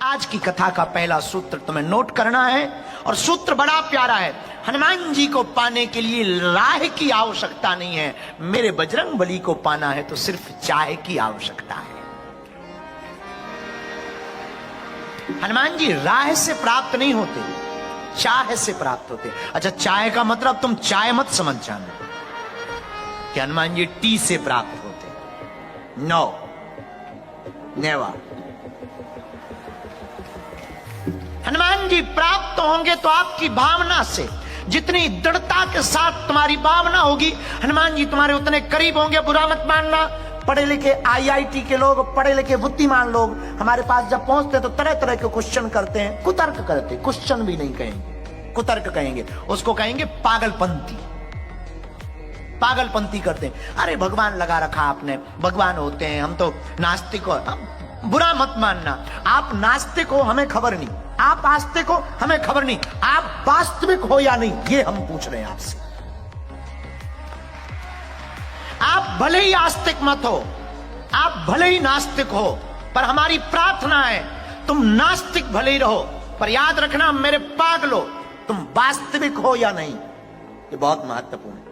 आज की कथा का पहला सूत्र तुम्हें नोट करना है और सूत्र बड़ा प्यारा है। हनुमान जी को पाने के लिए राह की आवश्यकता नहीं है, मेरे बजरंगबली को पाना है तो सिर्फ चाय की आवश्यकता है। हनुमान जी राह से प्राप्त नहीं होते, चाय से प्राप्त होते। अच्छा, चाय का मतलब तुम चाय मत समझ जाना कि हनुमान जी टी से प्राप्त होते। No, never. हनुमान जी प्राप्त होंगे तो आपकी भावना से, जितनी दृढ़ता के साथ तुम्हारी भावना होगी, हनुमान जी तुम्हारे उतने करीब होंगे। बुरा मत मानना, पढ़े लिखे आईआईटी के लोग, पढ़े लिखे बुद्धिमान लोग हमारे पास जब पहुंचते तो तरह तरह के क्वेश्चन करते हैं, कुतर्क करते, क्वेश्चन भी नहीं कहेंगे, कुतर्क कहेंगे, उसको कहेंगे पागलपंती। पागलपंती करते हैं। अरे भगवान लगा रखा आपने, भगवान होते हैं, हम तो नास्तिक हो। बुरा मत मानना, आप नास्तिक हो हमें खबर नहीं, आप आस्तिक हो हमें खबर नहीं, आप वास्तविक हो या नहीं ये हम पूछ रहे हैं आपसे। आप भले ही आस्तिक मत हो, आप भले ही नास्तिक हो, पर हमारी प्रार्थना है तुम नास्तिक भले ही रहो, पर याद रखना मेरे पागलो, तुम वास्तविक हो या नहीं, ये बहुत महत्वपूर्ण है।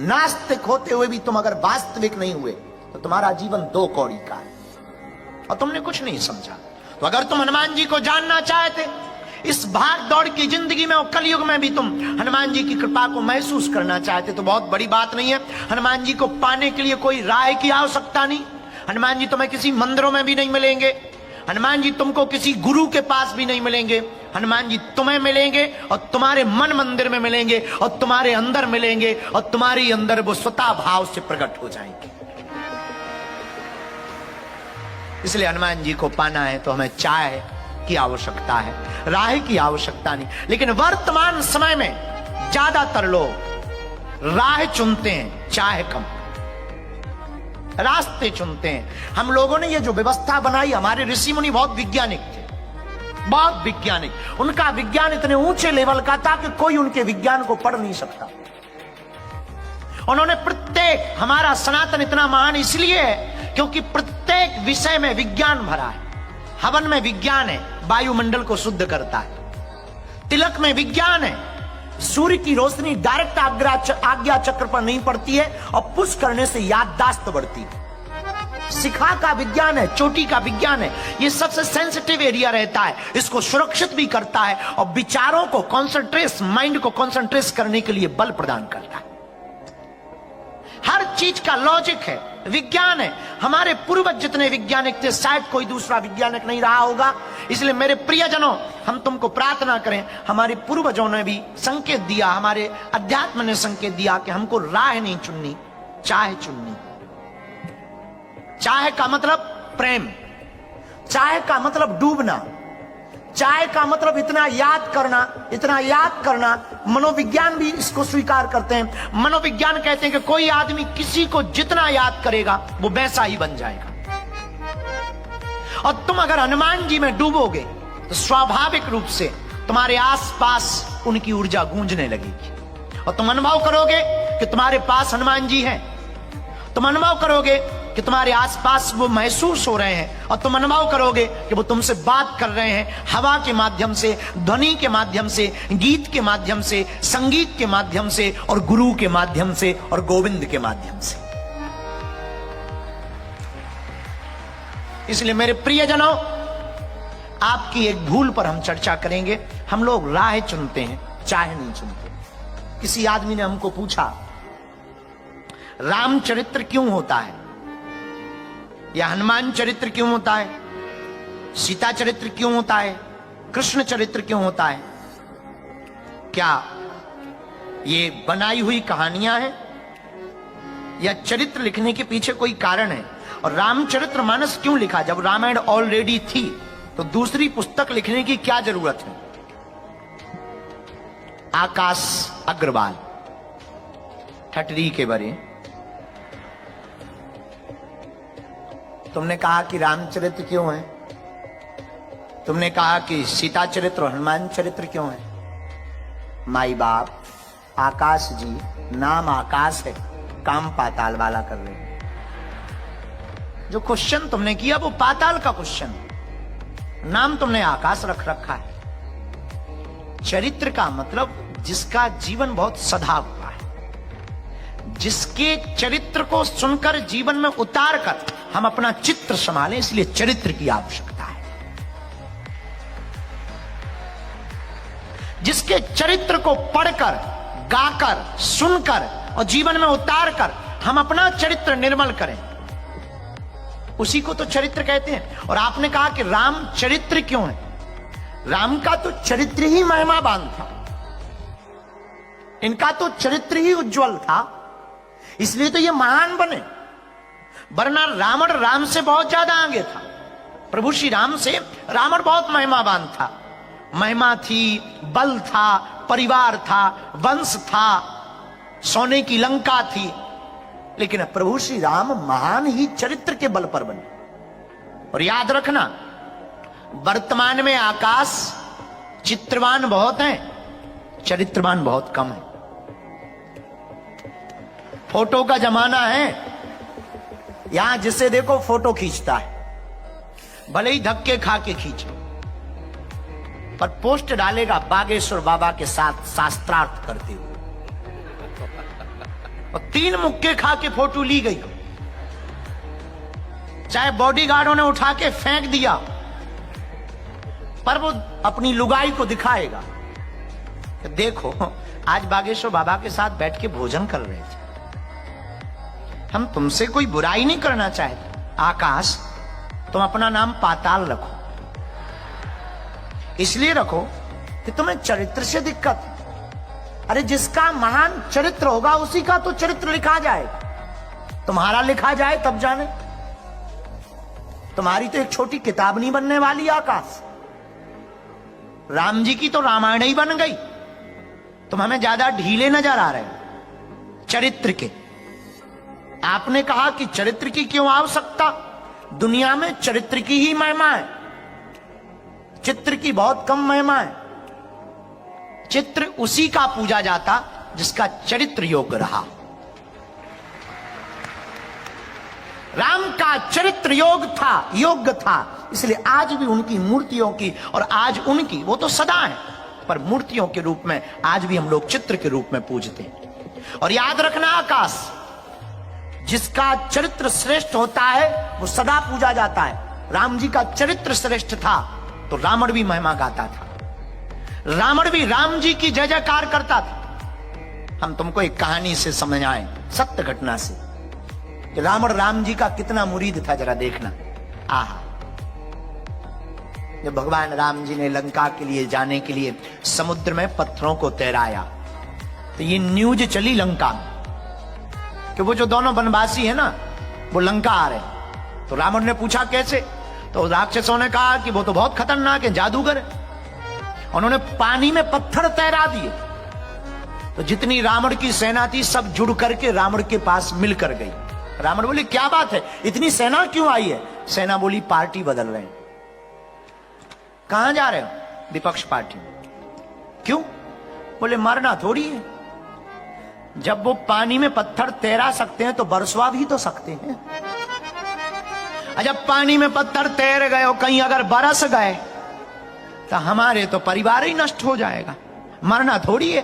नास्तिक होते हुए भी तुम अगर वास्तविक नहीं हुए तो तुम्हारा जीवन दो कौड़ी का है और तुमने कुछ नहीं समझा। तो अगर तुम हनुमान जी को जानना चाहते, इस भाग दौड़ की जिंदगी में और कलयुग में भी तुम हनुमान जी की कृपा को महसूस करना चाहते, तो बहुत बड़ी बात नहीं है। हनुमान जी को पाने के लिए कोई राय की आवश्यकता नहीं। हनुमान जी तुम्हें किसी मंदिरों में भी नहीं मिलेंगे, हनुमान जी तुमको किसी गुरु के पास भी नहीं मिलेंगे। हनुमान जी तुम्हें मिलेंगे और तुम्हारे मन मंदिर में मिलेंगे और तुम्हारे अंदर मिलेंगे और तुम्हारे अंदर वो स्वतः भाव से प्रकट हो जाएंगे। इसलिए हनुमान जी को पाना है तो हमें चाय की आवश्यकता है, राह की आवश्यकता नहीं। लेकिन वर्तमान समय में ज्यादातर लोग राह चुनते हैं, चाय कम, रास्ते चुनते हैं। हम लोगों ने ये जो व्यवस्था बनाई, हमारे ऋषि मुनि बहुत वैज्ञानिक थे, बहुत वैज्ञानिक। उनका विज्ञान इतने ऊंचे लेवल का था कि कोई उनके विज्ञान को पढ़ नहीं सकता। उन्होंने प्रत्येक, हमारा सनातन इतना महान इसलिए है क्योंकि प्रत्येक विषय में विज्ञान भरा है। हवन में विज्ञान है, वायुमंडल को शुद्ध करता है। तिलक में विज्ञान है, सूर्य की रोशनी डायरेक्ट आज्ञा चक्र पर नहीं पड़ती है और पुश करने से याददाश्त बढ़ती है। शिखा का विज्ञान है, चोटी का विज्ञान है, ये सबसे सेंसिटिव एरिया रहता है, इसको सुरक्षित भी करता है और विचारों को कॉन्सेंट्रेट, माइंड को कॉन्सेंट्रेट करने के लिए बल प्रदान करता है। हर चीज का लॉजिक है, विज्ञान है। हमारे पूर्वज जितने वैज्ञानिक थे शायद कोई दूसरा वैज्ञानिक नहीं रहा होगा। इसलिए मेरे प्रियजनों, हम तुमको प्रार्थना करें, हमारे पूर्वजों ने भी संकेत दिया, हमारे अध्यात्म ने संकेत दिया कि हमको राह नहीं चुननी, चाह चुननी। चाह का मतलब प्रेम, चाह का मतलब डूबना, चाय का मतलब इतना याद करना, इतना याद करना। मनोविज्ञान भी इसको स्वीकार करते हैं। मनोविज्ञान कहते हैं कि कोई आदमी किसी को जितना याद करेगा वो वैसा ही बन जाएगा। और तुम अगर हनुमान जी में डूबोगे तो स्वाभाविक रूप से तुम्हारे आसपास उनकी ऊर्जा गूंजने लगेगी और तुम अनुभव करोगे कि तुम्हारे पास हनुमान जी हैं। तुम अनुभव करोगे कि तुम्हारे आसपास वो महसूस हो रहे हैं और तुम अनुभव करोगे कि वो तुमसे बात कर रहे हैं, हवा के माध्यम से, ध्वनि के माध्यम से, गीत के माध्यम से, संगीत के माध्यम से और गुरु के माध्यम से और गोविंद के माध्यम से। इसलिए मेरे प्रियजनों, आपकी एक भूल पर हम चर्चा करेंगे। हम लोग राह चुनते हैं, चाह नहीं चुनते। किसी आदमी ने हमको पूछा, रामचरित्र क्यों होता है, या हनुमान चरित्र क्यों होता है, सीता चरित्र क्यों होता है, कृष्ण चरित्र क्यों होता है? क्या ये बनाई हुई कहानियां हैं या चरित्र लिखने के पीछे कोई कारण है? और रामचरित्र मानस क्यों लिखा? जब रामायण ऑलरेडी थी तो दूसरी पुस्तक लिखने की क्या जरूरत है? आकाश अग्रवाल, ठटरी के बरे, तुमने कहा कि रामचरित्र क्यों है, तुमने कहा कि सीता चरित्र और हनुमान चरित्र क्यों है? माई बाप, आकाश जी, नाम आकाश है, काम पाताल वाला कर रहे हैं। जो क्वेश्चन तुमने किया वो पाताल का क्वेश्चन, नाम तुमने आकाश रख रखा है। चरित्र का मतलब जिसका जीवन बहुत सधा हुआ है, जिसके चरित्र को सुनकर जीवन में उतार कर हम अपना चित्र संभालें, इसलिए चरित्र की आवश्यकता है। जिसके चरित्र को पढ़कर, गाकर, सुनकर और जीवन में उतार कर हम अपना चरित्र निर्मल करें, उसी को तो चरित्र कहते हैं। और आपने कहा कि राम चरित्र क्यों है? राम का तो चरित्र ही महिमावान था, इनका तो चरित्र ही उज्जवल था, इसलिए तो ये महान बने। वरना रावण राम से बहुत ज्यादा आगे था। प्रभु श्री राम से रावण बहुत महिमावान था। महिमा थी, बल था, परिवार था, वंश था, सोने की लंका थी। लेकिन प्रभु श्री राम महान ही चरित्र के बल पर बने। और याद रखना, वर्तमान में आकाश चित्रवान बहुत हैं, चरित्रवान बहुत कम है। फोटो का जमाना है, यहां जिसे देखो फोटो खींचता है, भले ही धक्के खा के खींचे, पर पोस्ट डालेगा बागेश्वर बाबा के साथ शास्त्रार्थ करते हुए, और 3 मुक्के खा के फोटो ली गई। चाहे बॉडीगार्डों ने उठा के फेंक दिया, पर वो अपनी लुगाई को दिखाएगा कि देखो आज बागेश्वर बाबा के साथ बैठ के भोजन कर रहे थे। हम तुमसे कोई बुराई नहीं करना चाहते। आकाश, तुम अपना नाम पाताल रखो, इसलिए रखो कि तुम्हें चरित्र से दिक्कत है। अरे जिसका महान चरित्र होगा उसी का तो चरित्र लिखा जाएगा। तुम्हारा लिखा जाए तब जाने। तुम्हारी तो एक छोटी किताब नहीं बनने वाली आकाश। राम जी की तो रामायण ही बन गई। तुम हमें ज्यादा ढीले नजर आ रहे हो चरित्र के। आपने कहा कि चरित्र की क्यों आवश्यकता? दुनिया में चरित्र की ही महिमा है, चित्र की बहुत कम महिमा है। चित्र उसी का पूजा जाता जिसका चरित्र योग्य रहा। राम का चरित्र योग्य था, इसलिए आज भी उनकी मूर्तियों की, और आज उनकी, वो तो सदा है, पर मूर्तियों के रूप में आज भी हम लोग चित्र के रूप में पूजते हैं। और याद रखना आकाश, जिसका चरित्र श्रेष्ठ होता है वो सदा पूजा जाता है। राम जी का चरित्र श्रेष्ठ था तो रावण भी महिमा गाता था, रावण भी राम जी की जय जयकार करता था। हम तुमको एक कहानी से समझाएं, सत्य घटना से, कि रावण राम जी का कितना मुरीद था, जरा देखना। आहा, जब भगवान राम जी ने लंका के लिए जाने के लिए समुद्र में पत्थरों को तैराया, तो ये न्यूज चली लंका में कि वो जो दोनों वनवासी है ना, वो लंका आ रहे। तो रावण ने पूछा कैसे? तो राक्षसों ने कहा कि वो तो बहुत खतरनाक है, जादूगर है। उन्होंने पानी में पत्थर तैरा दिए, तो जितनी रावण की सेना थी सब जुड़ करके रावण के पास मिलकर गई। रावण बोले क्या बात है, इतनी सेना क्यों आई है? सेना बोली पार्टी बदल रहे हैं। कहां जा रहे हो? विपक्ष पार्टी। क्यों? बोले मरना थोड़ी है। जब वो पानी में पत्थर तैरा सकते हैं तो बरसवा भी तो सकते हैं। जब पानी में पत्थर तैर गए और कहीं अगर बरस गए तो हमारे तो परिवार ही नष्ट हो जाएगा। मरना थोड़ी है,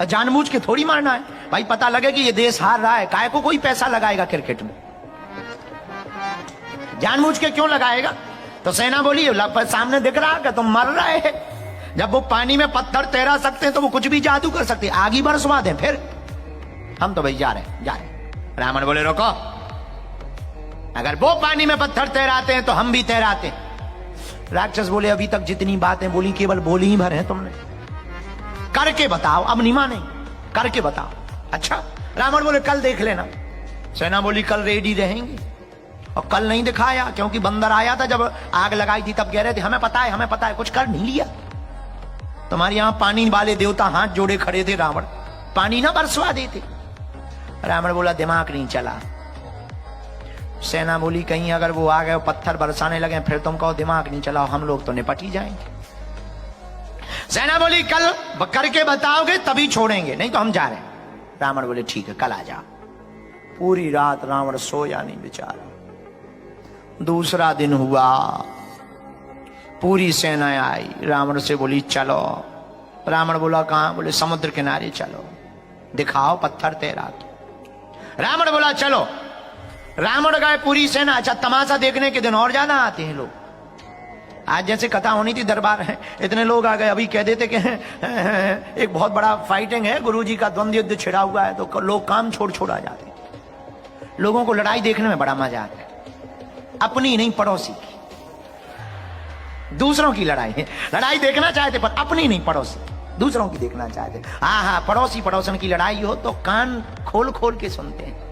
जानबूझ के थोड़ी मारना है। भाई पता लगे कि ये देश हार रहा है, काहे को कोई पैसा लगाएगा क्रिकेट में? जानबूझ के क्यों लगाएगा? तो सेना बोली सामने दिख रहा कि तुम मर रहे हैं। जब वो पानी में पत्थर तैरा सकते हैं तो वो कुछ भी जादू कर सकते हैं, आग ही बरसवा दें। फिर हम तो भाई जा रहे। रावण बोले रोको, अगर वो पानी में पत्थर तैराते हैं तो हम भी तैराते हैं। राक्षस बोले अभी तक जितनी बातें बोली केवल बोली ही भर है तुमने, करके बताओ। अब नहीं माने, करके बताओ। अच्छा, रावण बोले कल देख लेना। सेना बोली कल रेडी रहेंगे। और कल नहीं दिखाया, क्योंकि बंदर आया था जब आग लगाई थी, तब कह रहे थे हमें पता है, हमें पता है, कुछ कर नहीं लिया। तुम्हारे यहां पानी वाले देवता हाथ जोड़े खड़े थे, रावण पानी ना बरसवा देते। रावण बोला दिमाग नहीं चला। सेना बोली कहीं अगर वो आ गए पत्थर बरसाने लगे फिर तुम कहो दिमाग नहीं चला, हम लोग तो निपट ही जाएंगे। सेना बोली कल करके बताओगे तभी छोड़ेंगे, नहीं तो हम जा रहे हैं। रावण बोले ठीक है कल आ जाओ। पूरी रात रावण सोया नहीं बेचारा। दूसरा दिन हुआ, पूरी सेना आई, रावण से बोली चलो। रावण बोला कहां? बोले समुद्र किनारे चलो, दिखाओ पत्थर तेरा। रावण बोला चलो। रावण गए, पूरी सेना। अच्छा, तमाशा देखने के दिन और ज्यादा आते हैं लोग। आज जैसे कथा होनी थी दरबार है, इतने लोग आ गए। अभी कह देते कि एक बहुत बड़ा फाइटिंग है, गुरुजी का द्वंद्व युद्ध छिड़ा हुआ है, तो लोग काम छोड़ आ जाते हैं। लोगों को लड़ाई देखने में बड़ा मजा आता है, अपनी नहीं पड़ोसी की। दूसरों की लड़ाई है, लड़ाई देखना चाहते पर अपनी नहीं, पड़ोसी दूसरों की देखना चाहते। हाँ, पड़ोसी पड़ोसन की लड़ाई हो तो कान खोल खोल के सुनते हैं।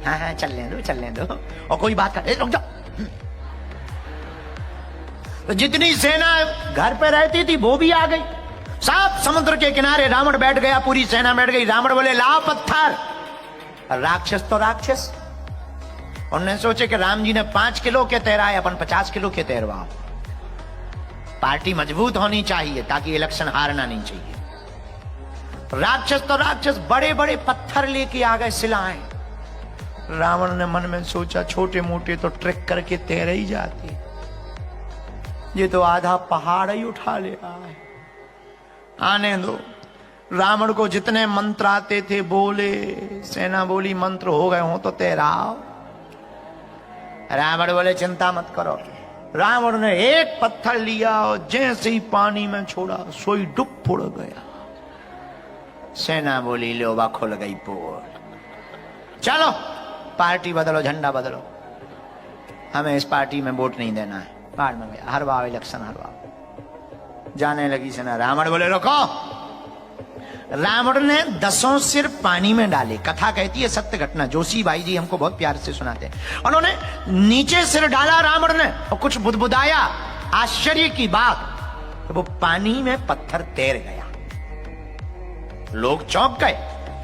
हाँ, चलने दो। और कोई बात कर, रुक जाओ। तो जितनी सेना घर पे रहती थी वो भी आ गई। साफ समुद्र के किनारे रावण बैठ गया, पूरी सेना बैठ गई। रावण बोले लाओ पत्थर। राक्षस तो राक्षस, उन्होंने सोचे कि राम जी ने 5 किलो के तैराए, अपन 50 किलो के तैरवाओ। पार्टी मजबूत होनी चाहिए ताकि इलेक्शन हारना नहीं चाहिए। राक्षस तो राक्षस बड़े बड़े पत्थर लेके आ गए, सिलाएं। रावण ने मन में सोचा छोटे मोटे तो ट्रेक करके तैर ही जाते, ये तो आधा पहाड़ ही उठा ले रहा है। आने दो। रावण को जितने मंत्र आते थे बोले, सेना बोली मंत्र हो गए हो तो तैराओ। रावण बोले चिंता मत करो। रावण ने एक पत्थर लिया और जैसे ही पानी में छोड़ा सोई डुब फुड़ गया। सेना बोली लोबा खुल गई पोल, चलो पार्टी बदलो, झंडा बदलो, हमें इस पार्टी में वोट नहीं देना है। बाढ़ में गया, हरवाओ इलेक्शन हरवाओ। जाने लगी सेना। रावण बोले रोको। रावण ने 10 सिर पानी में डाले। कथा कहती है, सत्य घटना, जोशी भाई जी हमको बहुत प्यार से सुनाते हैं। उन्होंने नीचे सिर डाला रावण ने और कुछ बुदबुदाया। आश्चर्य की बात, वो पानी में पत्थर तैर गया। लोग चौंक गए,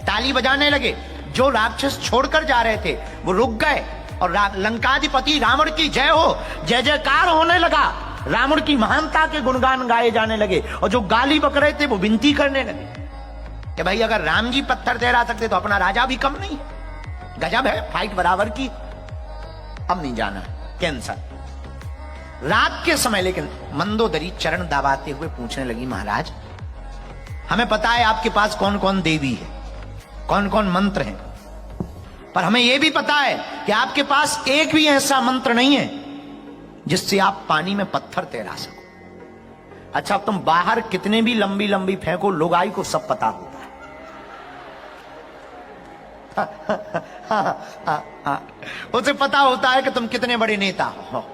ताली बजाने लगे। जो राक्षस छोड़कर जा रहे थे वो रुक गए और लंकाधिपति रावण की जय हो, जय जयकार होने लगा। रावण की महानता के गुणगान गाए जाने लगे और जो गाली बक रहे थे वो विनती करने लगे कि भाई अगर राम जी पत्थर तैरा सकते तो अपना राजा भी कम नहीं है। गजब है, फाइट बराबर की। अब नहीं जाना, कैंसर। रात के समय लेकिन मंदोदरी चरण दबाते हुए पूछने लगी, महाराज हमें पता है आपके पास कौन कौन देवी है, कौन कौन मंत्र हैं, पर हमें यह भी पता है कि आपके पास एक भी ऐसा मंत्र नहीं है जिससे आप पानी में पत्थर तैरा सको। अच्छा, तुम बाहर कितने भी लंबी लंबी फेंको, लुगाई को सब पता होता है। उसे पता होता है कि तुम कितने बड़े नेता हो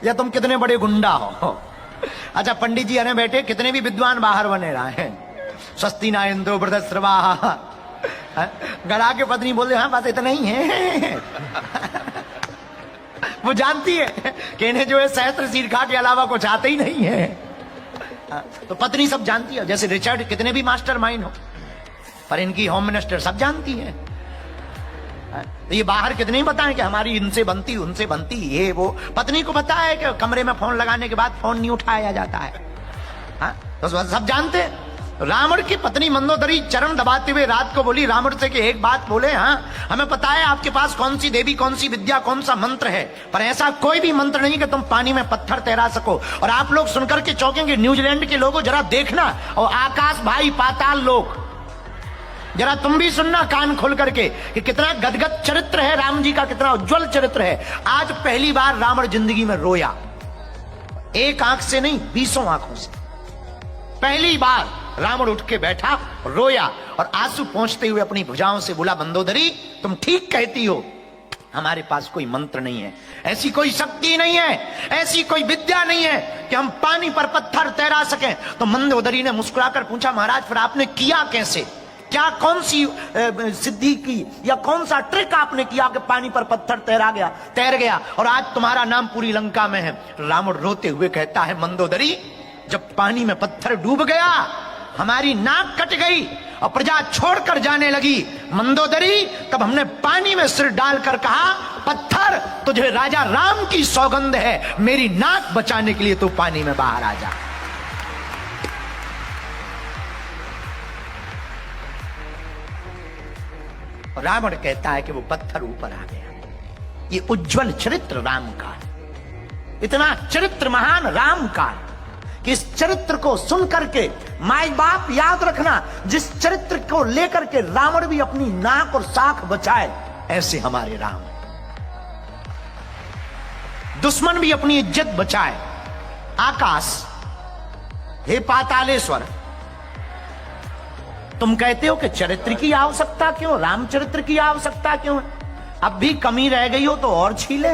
या तुम कितने बड़े गुंडा हो। अच्छा, पंडित जी अरे बैठे, कितने भी विद्वान बाहर बने रहे हैं, स्वस्ति ना इंद्रो वृद्धश्रवाः, गड़ा के पत्नी बोले हाँ बात इतना ही है। वो जानती है कि इन्हें जो है सहस्त्र शीर्षा के अलावा कुछ आते ही नहीं है। तो पत्नी सब जानती है। जैसे रिचर्ड कितने भी मास्टर माइंड हो, पर इनकी होम मिनिस्टर सब जानती है। तो ये बाहर कितने ही बताएं कि हमारी इनसे बनती उनसे बनती, ये वो। पत्नी को पता है कि कमरे में फोन लगाने के बाद फोन नहीं उठाया जाता है। तो सब जानते हैं। रावण की पत्नी मंदोदरी चरण दबाते हुए रात को बोली रावण से कि एक बात बोले, हाँ हमें पता है आपके पास कौन सी देवी, कौन सी विद्या, कौन सा मंत्र है, पर ऐसा कोई भी मंत्र नहीं कि तुम पानी में पत्थर तैरा सको। और आप लोग सुनकर के चौंकेंगे, न्यूजीलैंड के लोगों जरा देखना, और आकाश भाई पाताल लोग जरा तुम भी सुनना कान खोल करके कि कितना गदगद चरित्र है राम जी का, कितना उज्जवल चरित्र है। आज पहली बार रावण जिंदगी में रोया, एक आंख से नहीं 20 आंखों से। पहली बार रावण उठ के बैठा, रोया और आंसू पोंछते हुए अपनी भुजाओं से बोला, मंदोदरी तुम ठीक कहती हो, हमारे पास कोई मंत्र नहीं है, ऐसी कोई शक्ति नहीं है, ऐसी कोई विद्या नहीं है कि हम पानी पर पत्थर तैरा सकें। तो मंदोदरी ने मुस्कुराकर पूछा, महाराज फिर आपने किया कैसे, क्या कौन सी सिद्धि की या कौन सा ट्रिक आपने किया कि पानी पर पत्थर तैर गया और आज तुम्हारा नाम पूरी लंका में है। रावण रोते हुए कहता है, मंदोदरी जब पानी में पत्थर डूब गया हमारी नाक कट गई और प्रजा छोड़कर जाने लगी। मंदोदरी तब हमने पानी में सिर डालकर कहा, पत्थर तुझे राजा राम की सौगंध है, मेरी नाक बचाने के लिए तू पानी में बाहर आ जा। रावण कहता है कि वो पत्थर ऊपर आ गया। ये उज्जवल चरित्र राम का है। इतना चरित्र महान राम का कि इस चरित्र को सुन करके माई बाप याद रखना, जिस चरित्र को लेकर के रावण भी अपनी नाक और साख बचाए, ऐसे हमारे राम। दुश्मन भी अपनी इज्जत बचाए। आकाश, हे पातालेश्वर, तुम कहते हो कि चरित्र की आवश्यकता क्यों, रामचरित्र की आवश्यकता क्यों है? अब भी कमी रह गई हो तो और छीले।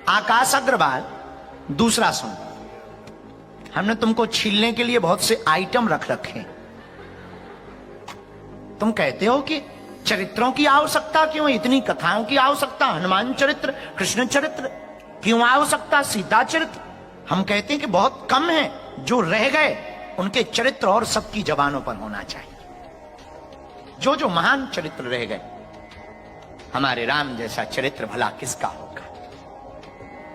आकाश अग्रवाल, दूसरा सुन, हमने तुमको छीलने के लिए बहुत से आइटम रख रखे। तुम कहते हो कि चरित्रों की आवश्यकता क्यों, इतनी कथाओं की आवश्यकता, हनुमान चरित्र, कृष्ण चरित्र क्यों आवश्यकता, सीता चरित्र। हम कहते हैं कि बहुत कम है, जो रह गए उनके चरित्र और सबकी जबानों पर होना चाहिए। जो जो महान चरित्र रह गए, हमारे राम जैसा चरित्र भला किसका होगा।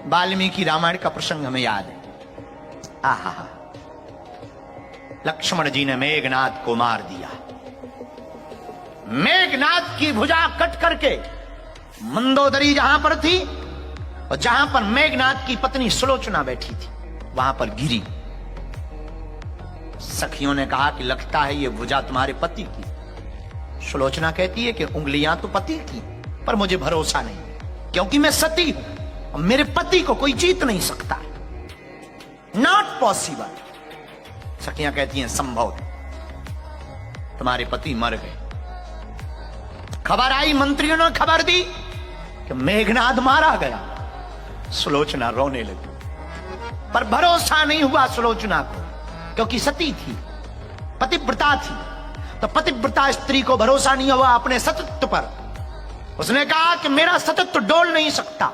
वाल्मीकि रामायण का प्रसंग हमें याद है। आहा, लक्ष्मण जी ने मेघनाद को मार दिया। मेघनाद की भुजा कट करके मंदोदरी जहां पर थी और जहां पर मेघनाद की पत्नी सुलोचना बैठी थी, वहां पर गिरी। सखियों ने कहा कि लगता है ये भुजा तुम्हारे पति की। सुलोचना कहती है कि उंगलियां तो पति की, पर मुझे भरोसा नहीं, क्योंकि मैं सती हूं और मेरे पति को कोई जीत नहीं सकता। Not possible. सखियां कहती हैं संभव है, तुम्हारे पति मर गए। खबर आई, मंत्रियों ने खबर दी कि मेघनाद मारा गया। सुलोचना रोने लगी, पर भरोसा नहीं हुआ सुलोचना को, क्योंकि सती थी, पतिव्रता थी। तो पतिव्रता स्त्री को भरोसा नहीं हुआ अपने सतत्व पर। उसने कहा कि मेरा सतत्व डोल नहीं सकता,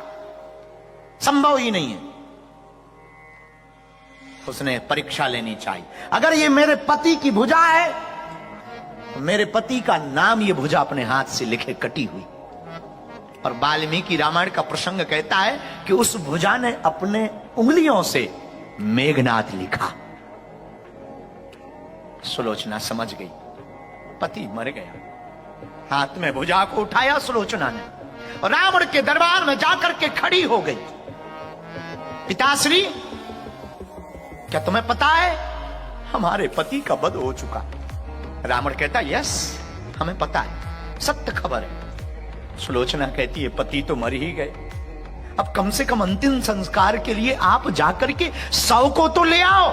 संभव ही नहीं है। उसने परीक्षा लेनी चाहिए। अगर ये मेरे पति की भुजा है, तो मेरे पति का नाम ये भुजा अपने हाथ से लिखे कटी हुई। और वाल्मीकि रामायण का प्रसंग कहता है कि उस भुजा ने अपने उंगलियों से मेघनाद लिखा। सुलोचना समझ गई, पति मर गया। हाथ में भुजा को उठाया सुलोचना ने और रावण के दरबार में जाकर के खड़ी हो गई। पिताश्री, क्या तुम्हें पता है हमारे पति का वध हो चुका? रावण कहता यस, हमें पता है, सत्य खबर है। सुलोचना कहती है पति तो मर ही गए, अब कम से कम अंतिम संस्कार के लिए आप जाकर के 100 को तो ले आओ,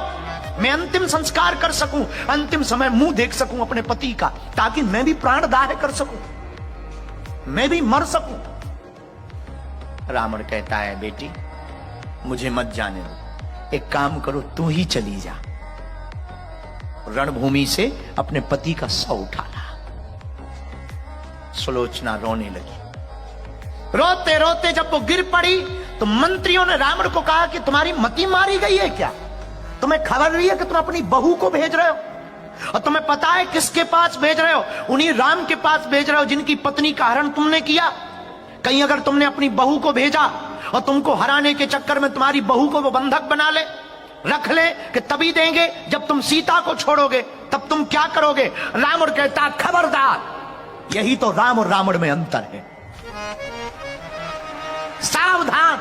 मैं अंतिम संस्कार कर सकूं, अंतिम समय मुंह देख सकूं अपने पति का, ताकि मैं भी प्राणदाह कर सकूं, मैं भी मर सकूं। रावण कहता है बेटी मुझे मत जाने दो, एक काम करो तू ही चली जा, रणभूमि से अपने पति का शव उठा ला। सुलोचना रोने लगी। रोते रोते जब वो गिर पड़ी तो मंत्रियों ने रावण को कहा कि तुम्हारी मति मारी गई है क्या? तुम्हें खबर नहीं है कि तुम अपनी बहू को भेज रहे हो? और तुम्हें पता है किसके पास भेज रहे हो? उन्हीं राम के पास भेज रहे हो जिनकी पत्नी का हरण तुमने किया। कहीं अगर तुमने अपनी बहू को भेजा और तुमको हराने के चक्कर में तुम्हारी बहू को वो बंधक बना ले, रख ले कि तभी देंगे जब तुम सीता को छोड़ोगे, तब तुम क्या करोगे? रावण कहता खबरदार, यही तो राम और रावण में अंतर है, सावधान,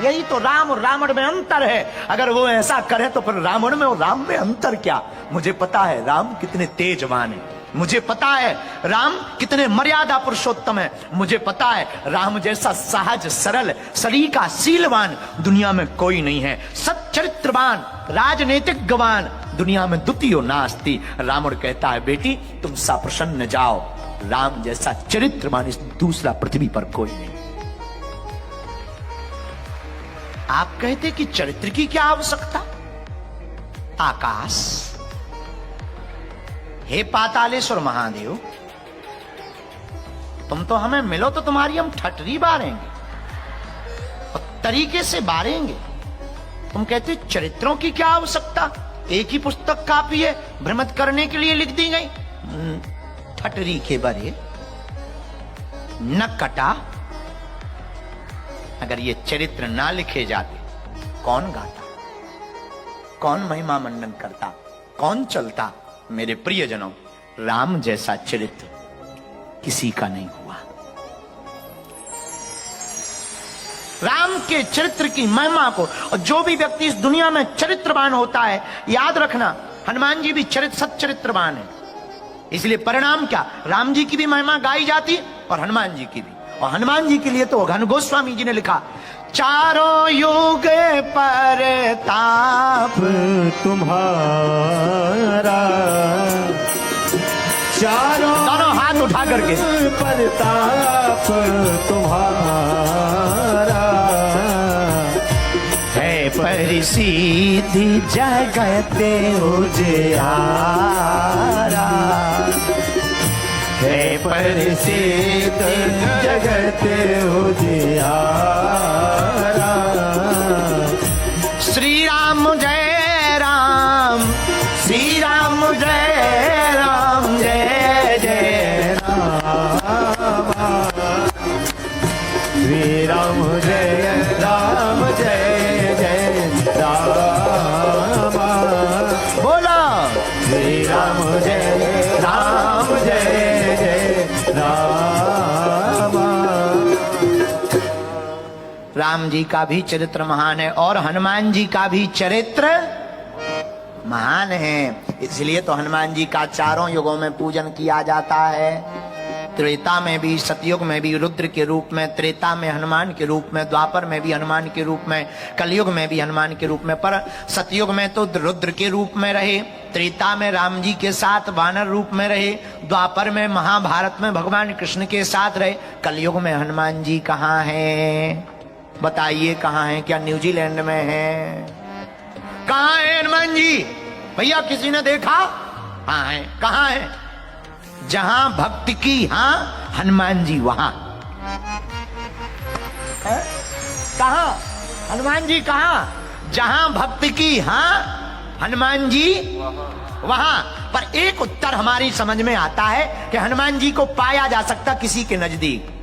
यही तो राम और रावण में अंतर है। अगर वो ऐसा करे तो फिर रावण में और राम में अंतर क्या? मुझे पता है राम कितने तेजवान है, मुझे पता है राम कितने मर्यादा पुरुषोत्तम है, मुझे पता है राम जैसा सहज सरल सलीका शीलवान दुनिया में कोई नहीं है, सच्चरित्रवान राजनीतिक गवान दुनिया में द्वितीय नास्ति। रावण कहता है बेटी तुम सप्रसन्न जाओ, राम जैसा चरित्रवान इस दूसरा पृथ्वी पर कोई नहीं। आप कहते कि चरित्र की क्या आवश्यकता? आकाश, हे पातालेश्वर महादेव, तुम तो हमें मिलो तो तुम्हारी हम ठटरी बारेंगे और तरीके से बारेंगे। तुम कहते चरित्रों की क्या आवश्यकता? एक ही पुस्तक काफी है, भ्रमित करने के लिए लिख दी गई। ठटरी के बरे न कटा। अगर ये चरित्र ना लिखे जाते कौन गाता, कौन महिमा मंडन करता, कौन चलता? मेरे प्रियजनों, राम जैसा चरित्र किसी का नहीं हुआ। राम के चरित्र की महिमा को। और जो भी व्यक्ति इस दुनिया में चरित्रवान होता है, याद रखना हनुमान जी भी सच्चरित्रवान है। इसलिए परिणाम क्या, राम जी की भी महिमा गाई जाती और हनुमान जी की भी। और हनुमान जी के लिए तो घन गोस्वामी जी ने लिखा, चारों युग पर ताप तुम्हारा, चारों दोनों हाथ उठा करके, पर ताप तुम्हारा, है परिसिद्धि जगते उजियारा, है परिसिद्ध जगत उजियारा। श्री राम जय राम, श्री राम जय राम, जय जय राम, श्री राम जय राम, जय जय राम। बोलो श्री राम जय राम, जय जय राम। राम जी का भी चरित्र महान है और हनुमान जी का भी चरित्र महान है। इसलिए तो हनुमान जी का चारों युगों में पूजन किया जाता है। त्रेता में भी, सतयुग में भी रुद्र के रूप में, त्रेता में हनुमान के रूप में, द्वापर में भी हनुमान के रूप में, कलयुग में भी हनुमान के रूप में। पर सतयुग में तो रुद्र के रूप में रहे, त्रेता में राम जी के साथ वानर रूप में रहे, द्वापर में महाभारत में भगवान कृष्ण के साथ रहे। कलयुग में हनुमान जी कहाँ हैं? बताइए कहाँ हैं? क्या न्यूजीलैंड में हैं? कहाँ है हनुमान जी? भैया किसी ने देखा? हाँ है। कहाँ है? जहां भक्ति की हाँ हनुमान जी वहां। कहा हनुमान जी? कहा? जहां भक्ति की हाँ हनुमान जी वहां। पर एक उत्तर हमारी समझ में आता है कि हनुमान जी को पाया जा सकता किसी के नजदीक।